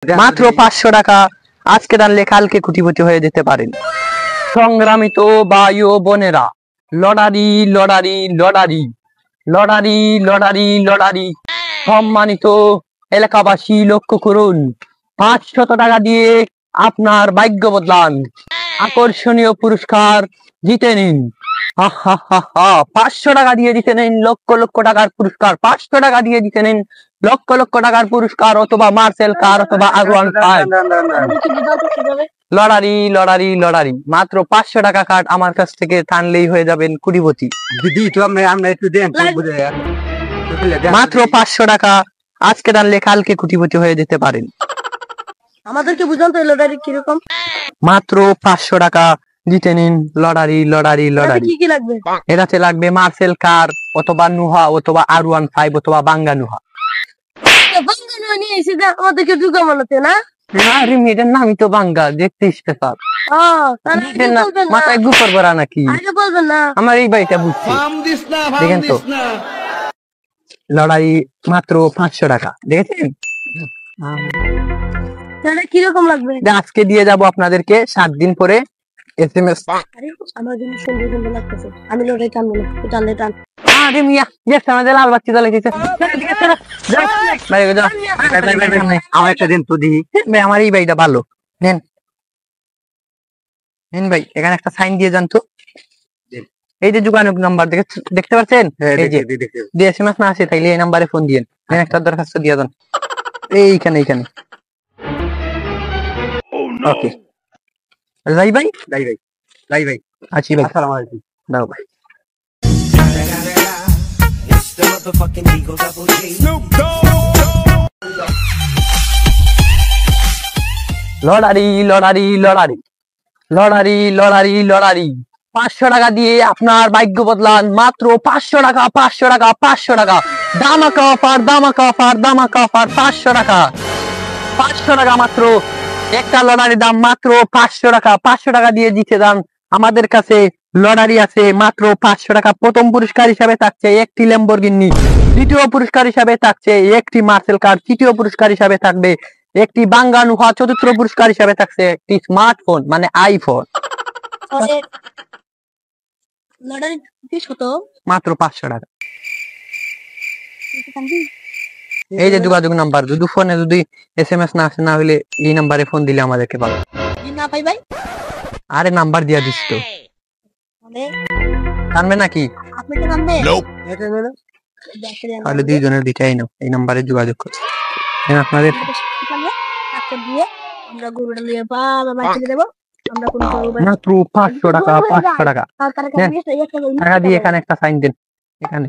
মাত্র 500 টাকা আজকে টানলে কালকে কোটিপতি হয়ে যেতে পারেন। সংগ্রামিত ভাই ও বোনেরা, লড়ারি লড়ারি লড়ারি লড়ারি লড়ারি লড়ারি। সম্মানিত এলাকাবাসী লক্ষ্য করুন, 500 টাকা দিয়ে আপনার ভাগ্য বদলান, আকর্ষণীয় পুরস্কার জিতে নিন। 500 টাকা দিয়ে জিতে নিন লক্ষ লক্ষ টাকার পুরস্কার। 500 টাকা দিয়ে জিতে নিন লক্ষ লক্ষ টাকার পুরস্কার, অথবা মার্সেল কার, অথবা আগুয়ান ফাইভ। লড়ারি লড়ারি লড়ারি। মাত্র 500 টাকা কার্ড আমার কাছ থেকে টানলেই হয়ে যাবেন কোটিপতি। দিদি তো আমরা একটু দেন মাত্র 500 টাকা আজকে টানলে কালকে কোটিপতি হয়ে যেতে পারেন। আমাদেরকে বুঝান তো লটারি কিরকম। মাত্র 500 টাকা জিতে নিন লড়ারি লড়ারি লড়ারি। কি কি লাগবে? এটাতে লাগবে মার্সেল কার, অথবা নুহা, অথবা আরওয়ান ফাইভ, অথবা বাঙ্গা নুহা। আমাদেরকে ঢুকা মানাতে না। আরে মেয়েটার নামই তো বাঙ্গা, দেখতে স্পেশাল। মাথায় গুপর ভরা নাকি? বলবেন না, আমার এই বাড়িটা বুঝছি। দেখেন তো, লড়াই মাত্র 500 টাকা। দেখেছেন কিরকম লাগবে? আজকে দিয়ে যাব আপনাদেরকে, 7 দিন পরে SMS। আমার জন্য সুন্দর সুন্দর লাগতেছে, আমি লড়াই টানবো না, টানলে টান। আরে মিয়া, দেখছেন আমাদের লাল বাচ্চা জ্বালাই দিচ্ছে। আমার একটা দিন তো দিই ভাই, আমার এই বাড়িটা ভালো। নেন নেন ভাই, এখানে একটা সাইন দিয়ে যান তো। এই যে যোগাযোগ নাম্বার দেখতে পাচ্ছেন, এই যে দিয়ে SMS না আসে তাইলে এই নাম্বারে ফোন দিয়েন। একটা দরখাস্ত দিয়ে যান এইখানে এইখানে। ওকে, যাই ভাই, যাই ভাই, যাই ভাই, আছি ভাই। আসসালামু আলাইকুম। দাও ভাই। লড়ারি লড়ারি লড়ারি লড়ারি লড়ারি লড়ারি। 500 টাকা দিয়ে আপনার ভাগ্য বদলান। মাত্র 500 টাকা, 500 টাকা, 500 টাকা। দামাকা অফার, দামাকা অফার, দামাকা অফার। 500 টাকা, 500 টাকা মাত্র। একটা লড়ারির দাম মাত্র 500 টাকা। 500 টাকা দিয়ে জিতে যান। আমাদের কাছে লড়ারি আছে মাত্র 500 টাকা। প্রথম পুরস্কার হিসাবে থাকছে একটি ল্যাম্বরগিনি, দ্বিতীয় পুরস্কার হিসাবে থাকছে একটি মার্সেল কার, তৃতীয় পুরস্কার হিসাবে থাকবে একটি বাঙ্গা নুহা, চতুর্থ পুরস্কার হিসাবে থাকছে একটি স্মার্টফোন মানে আইফোন। লটারি ফিস কত? মাত্র 500 টাকা। এই যে যোগাযোগ নাম্বার, যদি ফোনে যদি SMS না আসে, না হলে এই নাম্বারে ফোন দিলে আমাদেরকে পাবে। না পাই ভাই, আরে নাম্বার দিয়া দিস তো, টানবে নাকি? আপনি তো নামবে তাহলে দুইজনের দুইটাই নাও, এই নাম্বারে যোগাযোগ করো। আপনাদের আমরা গরুটা নিয়ে বাবা বাচ্চা দেবো। আমরা কোন মাত্র 500 টাকা, 500 টাকা। টাকা দিয়ে এখানে একটা সাইন দেন, এখানে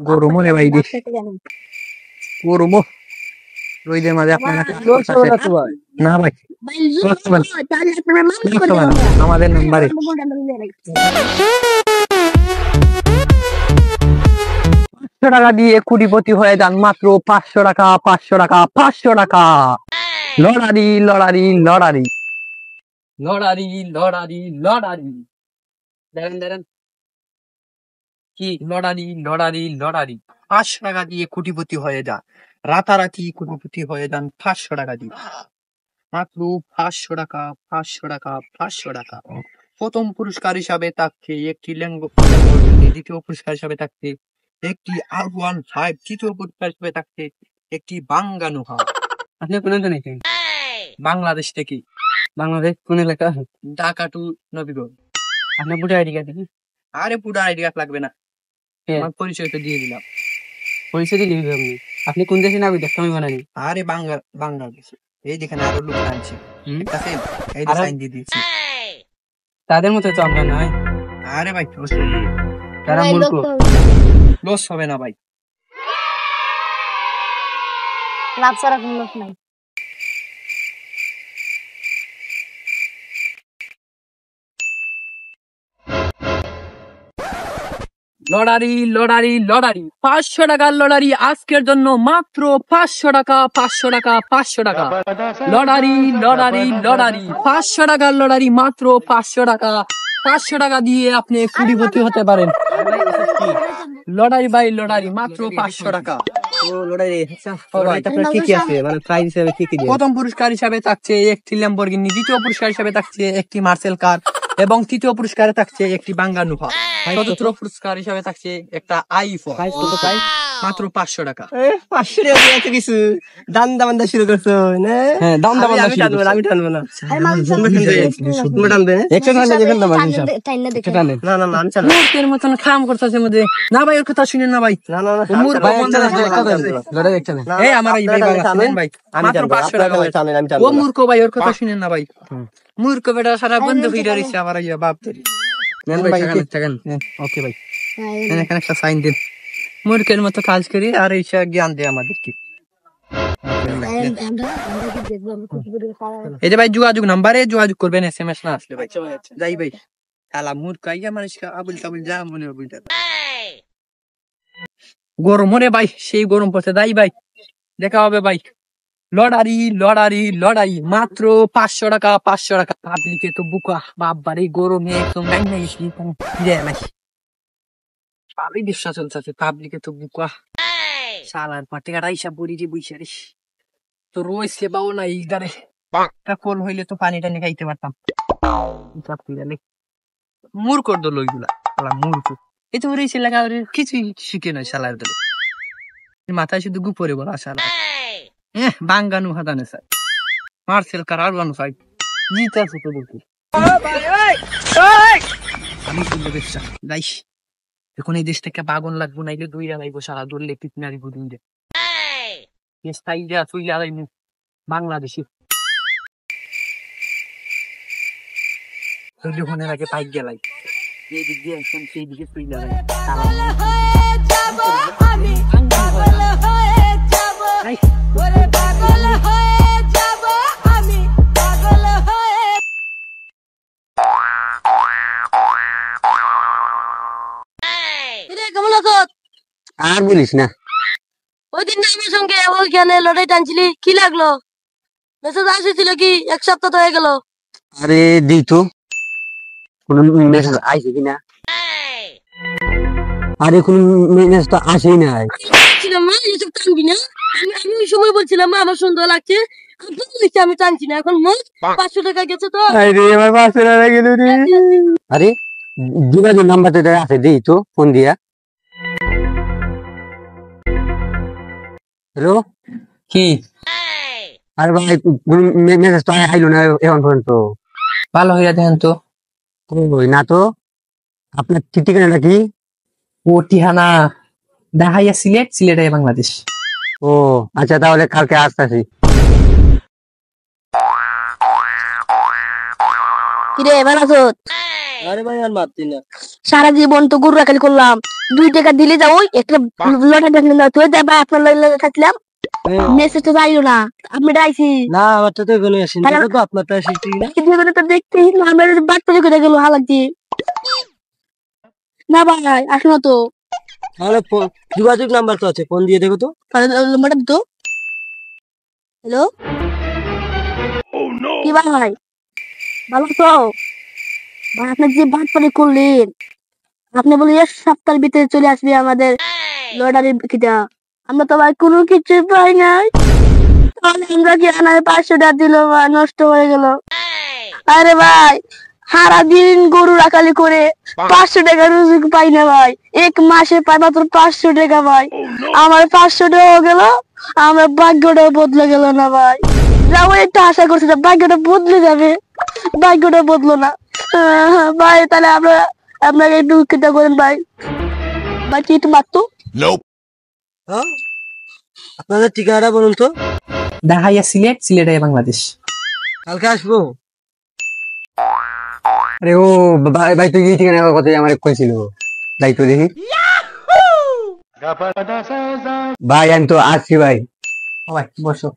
গরম রে ভাই, গরম রোদের মাঝে আপনার না ভাই, আমাদের নাম্বারে টাকা দিয়ে কোটিপতি হয়ে যান। মাত্র 500 টাকা, 500 টাকা, 500 টাকা। লড়ারি লড়ারি লড়ারি লড়ারি লড়ারি লড়ারি। দেখেন দেখেন কি লড়ারি লড়ারি লড়ারি। 500 টাকা দিয়ে কোটিপতি হয়ে যান, রাতারাতি কোটিপতি হয়ে যান 500 টাকা দিয়ে। মাত্র 500 টাকা, 500 টাকা, 500 টাকা। প্রথম পুরস্কার হিসাবে থাকছে একটি ল্যাম্বরগিনি, দ্বিতীয় পুরস্কার হিসাবে থাকছে একটি আরওয়ান ফাইভ, তৃতীয় পুরস্কার হিসাবে থাকছে একটি বাঙ্গা নুহা। আপনি কোন জানেন? বাংলাদেশ থেকে। বাংলাদেশ কোন এলাকা? ঢাকা টু নবীগঞ্জ। আপনার বুড়া আইডি কার্ড? আরে বুড়া আইডি কার্ড লাগবে না, আমার পরিচয় তো দিয়ে দিলাম। পরিচয় দিলে আপনি আপনি কোন দেশে নাগরিক দেখতে আমি বানানি? আরে বাংলাদেশ। এই যেখানে আরো লোক আনছি, এই যে সাইন দিয়ে দিয়েছি। তাদের মতো তো আমরা নয়। আরে ভাই তারা মূর্খ, লস হবে না ভাই। লাভ ছাড়া কোনো লোক নাই। লড়ারি লড়ারি লড়ারি 500 টাকার লড়ারি আজকের জন্য মাত্র 500 টাকা 500 টাকা 500 টাকা লড়ারি লড়ারি লড়ারি 500 টাকার লড়ারি মাত্র 500 টাকা 500 টাকা দিয়ে আপনি কোটিপতি হতে পারেন লড়াই ভাই লড়ারি মাত্র 500 টাকা প্রথম পুরস্কার হিসাবে থাকছে একটি ল্যাম্বরগিনি, দ্বিতীয় পুরস্কার হিসাবে থাকছে একটি মার্সেল কার এবং তৃতীয় পুরস্কারে থাকছে একটি বাঙ্গানুফা, চতুর্থ পুরস্কার হিসাবে থাকছে একটা আইফোন মাত্র 500 টাকা। 500 টাকা দিয়ে এত কিছু দাম দামান্দা শুরু করছো না? হ্যাঁ দাম দাম আমি টানবো না, আমি টানবো না। তুমি টানবে? একশো টানলে দেখেন না ভাই, একশো টানেন। না না না, আমি টানবো না। মূর্খের মতন খাম করতেছে মধ্যে। না ভাই ওর কথা শুনেন না ভাই। না না না, মূর্খ ভাই, বন্ধ একটা আছে, টানেন, একটা টানেন। লড়াই একটা নেই। এই আমার এই ভাই বাবা টানেন, শুনেন ভাই আমি মাত্র টানবো, 500 টাকা আপনারা ভাই। টানেন, আমি ও টানবো না। মূর্খ ভাই ওর কথা শুনেন না ভাই। মূর্খ বেটা সারা বন্ধ হইরা রইছে আমার ইয়া বাপ ধরি। নেন ভাই টাকান। ওকে ভাই। এখানে একটা সাইন দিন। মূর্খের মতো কাজ করি আর এইসা জ্ঞান দেয় আমাদেরকে। এই যে ভাই যোগাযোগ নাম্বারে যোগাযোগ করবেন, SMS না আসলে ভাই। যাই ভাই শালা মূর্খ আইয়া মানুষকে আবুল তাবুল যা মনে হবে বুঝতে গরম রে ভাই, সেই গরম পড়ছে। যাই ভাই দেখা হবে ভাই। লড়ারি লড়ারি লড়াই মাত্র 500 টাকা 500 টাকা। পাবলিকে তো বুকা বাবারে গরমে একদম গাই নাই পাবলিক বিশ্বাস চলছে, পাবলিকে তো বুকা শালার পাটে আড়াইশা বড়ি যে বুঝছে রে তো রোজ সেবাও না ইদারে কল হইলে তো পানি টানি খাইতে পারতাম। মূর্খ দল ওইগুলা মূর্খ এই তো রয়েছে লাগা কিছুই শিখে নয় শালার দলে মাথায় শুধু গুপরে বলা শালা বাঙ্গানু হাদানে চাই মার্সেল কার আর বানু চাই জিতা ছোট দেখি আমি শুনলে বেশা যাইস এখন এই দেশ থেকে বাগন লাগবো নাইলে দুইরা লাইব সারা দৌড়লে পিটনারি বুদিন দে চইলা যাইমু বাংলাদেশি যখন আগে পাইক গেলাই এই দিক দিয়ে একদম সেই দিকে চইলা যাই কেমন আছো? আর বলিস না, ওই দিন আমার সঙ্গে ওইখানে লড়াই টানছিলি, কি লাগলো? মেসেজ আসেছিল কি? এক সপ্তাহ তো হয়ে গেল। আরে দিই তো কোন মেসেজ আইছে কিনা? আরে কোন মেসেজ তো আসেই নাই। বলছিলাম মা এসব টানবি না, আমি ওই সময় বলছিলাম মা আমার সুন্দর লাগছে, আমি টানছি না। এখন মোট 500 টাকা গেছে তো। আরে আমার 500 টাকা গেল রে। আরে যোগাযোগ নাম্বারটা আছে, দিই তো ফোন দিয়া। হ্যালো কি আরে ভাই মেসেজ তো আইলো না এখন পর্যন্ত। ভালো হইয়া দেখেন তো কই না তো। আপনার ঠিকানাটা কি? ও ঠিকানা দেখাইয়া সিলেটে বাংলাদেশ। ও আচ্ছা, তাহলে কালকে আসতেছি। কিরে ভালো আছো? আরে ভাই আর মারতি না। সারা জীবন তো গরু রাখালি করলাম, 2 টাকা দিলে যাও একটা লড়াই দেখলেন না তুই যাবা আপনার লড়াই থাকলাম। মেসেজ তো যাইলো না, আপনি ডাইছি না, আমারটা তো এখানে আসেনি, দেখো তো আপনারটা এসেছে কিনা। জীবনে তো দেখতেই না, আমরা বাদ পড়ে করে গেল হালাক দিয়ে। না ভাই আসলো তো, তাহলে যোগাযোগ নাম্বার তো আছে, ফোন দিয়ে দেখো তো। নম্বরটা দিত। হ্যালো কি ভাই ভালো তো ভাই? আপনি যে বাদ পড়ে করলেন, আপনি বলে এক সপ্তাহের ভিতরে চলে আসবে আমাদের লটারির কিটা। আমরা তো ভাই কোনো কিছু পাই নাই, তাহলে আমরা কি আনায় 500 টাকা দিল ভাই, নষ্ট হয়ে গেল। আরে ভাই সারা দিন গরু রাখালি করে 500 টাকা রোজগার পাই না ভাই, এক মাসে পাই মাত্র 500 টাকা ভাই। আমার 500 টাকা গেল, আমার ভাগ্যটাও বদলে গেল না ভাই। যাও একটু আশা করছি যে ভাগ্যটা বদলে যাবে, ভাগ্যটা বদলো না ভাই। তাহলে আমরা আপনাকে একটু কিটা করেন ভাই, ভাই কি একটু মারতো। হ্যাঁ, আপনাদের ঠিকানাটা বলুন তো। দেখাইয়া সিলেটে বাংলাদেশ। কালকে আসবো। আরে ও ভাই ভাই তুই এই ঠিকানা কথা আমার কইছিল, তাই তো দেখি। ভাই আমি তো আসছি ভাই। ও ভাই বসো।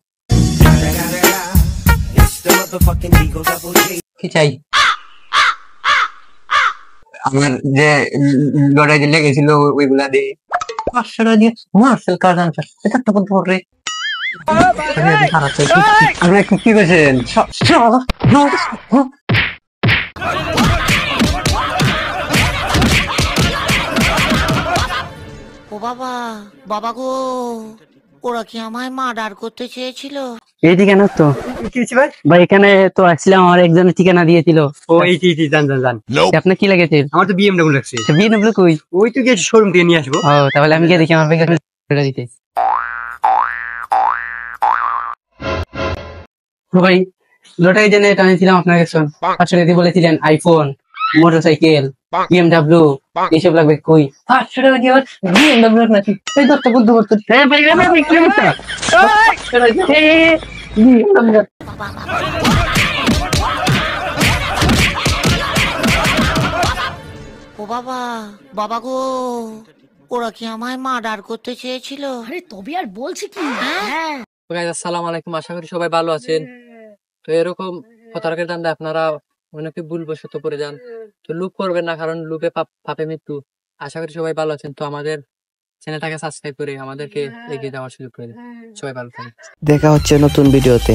কি চাই? আমার যে লড়াই যে লেগেছিল ওইগুলা দিয়ে 500 টাকা দিয়ে মার্শাল কার্ড আনছে এটা একটা বন্ধু করে আপনি কি করছেন ও বাবা, বাবা গো, ওরা কি আমায় মার্ডার করতে চেয়েছিল? এই ঠিকানা তো কি হয়েছে ভাই? ভাই এখানে তো আসছিলাম, আমার একজনের ঠিকানা দিয়েছিল। ও এইটি জান আপনার কি লাগেছে? আমার তো বিএমডব্লিউ লাগছে। বিএনডব্লিউ কই? ওই তো গিয়ে শোরুম থেকে নিয়ে আসবো। ও তাহলে আমি গিয়ে দেখি আমার ভাইকে দিতে। ভাই লটারি জেনে টানিয়েছিলাম আপনার কাছে, আসলে যদি বলেছিলেন আইফোন, মোটরসাইকেল, বিএমডব্লিউ এইসব লাগবে, কই 500 টাকা দিয়ে বিএমডব্লিউ নাকি এই দশটা বন্ধু করতে ও বাবা, বাবা গো, ওরা কি আমায় মার্ডার করতে চেয়েছিল? আরে তবে আর বলছি কি? হ্যাঁ, আসসালামু আলাইকুম, আশা করি সবাই ভালো আছেন। তো এরকম প্রতারকের দান্দা আপনারা অনেকে ভুলবশত পড়ে যান, তো লুপ করবেন না, কারণ লুপে পাপে মৃত্যু। আশা করি সবাই ভালো আছেন। তো আমাদের চ্যানেলটাকে সাবস্ক্রাইব করে আমাদেরকে এগিয়ে যাওয়ার সুযোগ করে দেন। সবাই ভালো থাকেন। দেখা হচ্ছে নতুন ভিডিওতে।